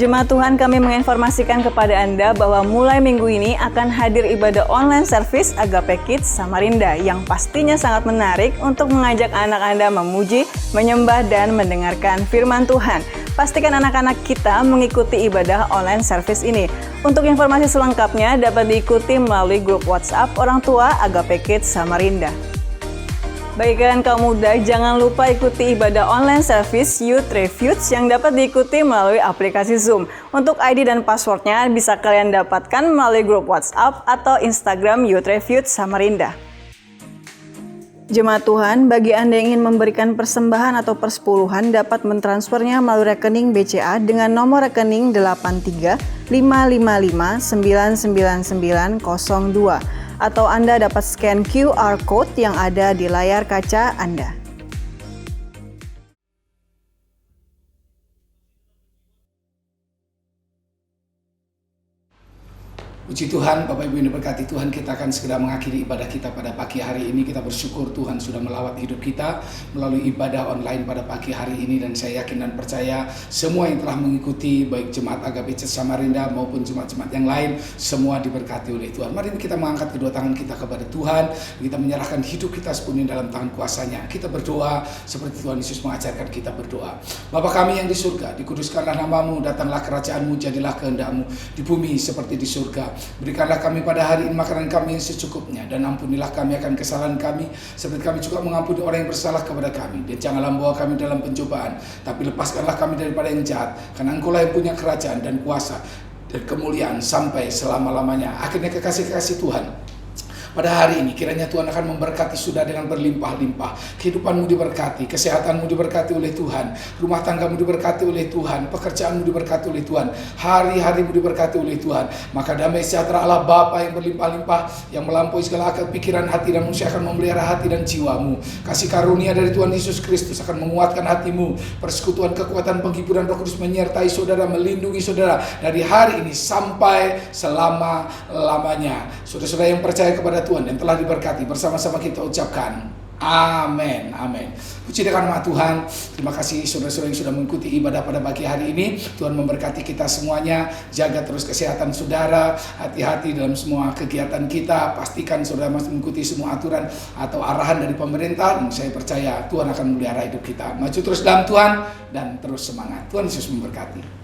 Jemaat Tuhan, kami menginformasikan kepada Anda bahwa mulai minggu ini akan hadir ibadah online service Agape Kids Samarinda yang pastinya sangat menarik untuk mengajak anak Anda memuji, menyembah, dan mendengarkan firman Tuhan. Pastikan anak-anak kita mengikuti ibadah online service ini. Untuk informasi selengkapnya dapat diikuti melalui grup WhatsApp Orang Tua Agape Kids Samarinda. Bagi kalian kaum muda, jangan lupa ikuti ibadah online service Youth Refuge yang dapat diikuti melalui aplikasi Zoom. Untuk ID dan passwordnya bisa kalian dapatkan melalui grup WhatsApp atau Instagram Youth Refuge Samarinda. Jemaat Tuhan, bagi Anda yang ingin memberikan persembahan atau persepuluhan dapat mentransfernya melalui rekening BCA dengan nomor rekening 8355999902 atau Anda dapat scan QR Code yang ada di layar kaca Anda. Puji Tuhan, Bapak Ibu yang diberkati Tuhan, kita akan segera mengakhiri ibadah kita pada pagi hari ini. Kita bersyukur Tuhan sudah melawat hidup kita melalui ibadah online pada pagi hari ini. Dan saya yakin dan percaya semua yang telah mengikuti, baik Jemaat Agape Church Samarinda maupun jemaat-jemaat yang lain, semua diberkati oleh Tuhan. Mari kita mengangkat kedua tangan kita kepada Tuhan. Kita menyerahkan hidup kita sepenuhnya dalam tangan kuasa-Nya. Kita berdoa seperti Tuhan Yesus mengajarkan kita berdoa. Bapa kami yang di surga, dikuduskanlah nama-Mu, datanglah kerajaan-Mu, jadilah kehendak-Mu di bumi seperti di surga. Berikanlah kami pada hari ini makanan kami yang secukupnya, dan ampunilah kami akan kesalahan kami seperti kami juga mengampuni orang yang bersalah kepada kami. Dan janganlah membawa kami dalam pencobaan, tapi lepaskanlah kami daripada yang jahat, karena Engkau lah yang punya kerajaan dan kuasa dan kemuliaan sampai selama-lamanya. Akhirnya kekasih-kekasih Tuhan, pada hari ini kiranya Tuhan akan memberkati sudah dengan berlimpah-limpah. Kehidupanmu diberkati, kesehatanmu diberkati oleh Tuhan, rumah tanggamu diberkati oleh Tuhan, pekerjaanmu diberkati oleh Tuhan, hari-harimu diberkati oleh Tuhan. Maka damai sejahtera Allah Bapa yang berlimpah-limpah, yang melampaui segala akal pikiran, hati dan manusia, akan memelihara hati dan jiwamu. Kasih karunia dari Tuhan Yesus Kristus akan menguatkan hatimu. Persekutuan, kekuatan, penghiburan Roh Kudus menyertai saudara, melindungi saudara dari hari ini sampai selama-lamanya. Saudara-saudara yang percaya kepada Tuhan yang telah diberkati, bersama-sama kita ucapkan amin, amin. Puji dengan nama Tuhan. Terima kasih saudara-saudara yang sudah mengikuti ibadah pada pagi hari ini. Tuhan memberkati kita semuanya. Jaga terus kesehatan saudara, hati-hati dalam semua kegiatan kita. Pastikan saudara masih mengikuti semua aturan atau arahan dari pemerintah, dan saya percaya Tuhan akan memelihara hidup kita. Maju terus dalam Tuhan dan terus semangat. Tuhan Yesus memberkati.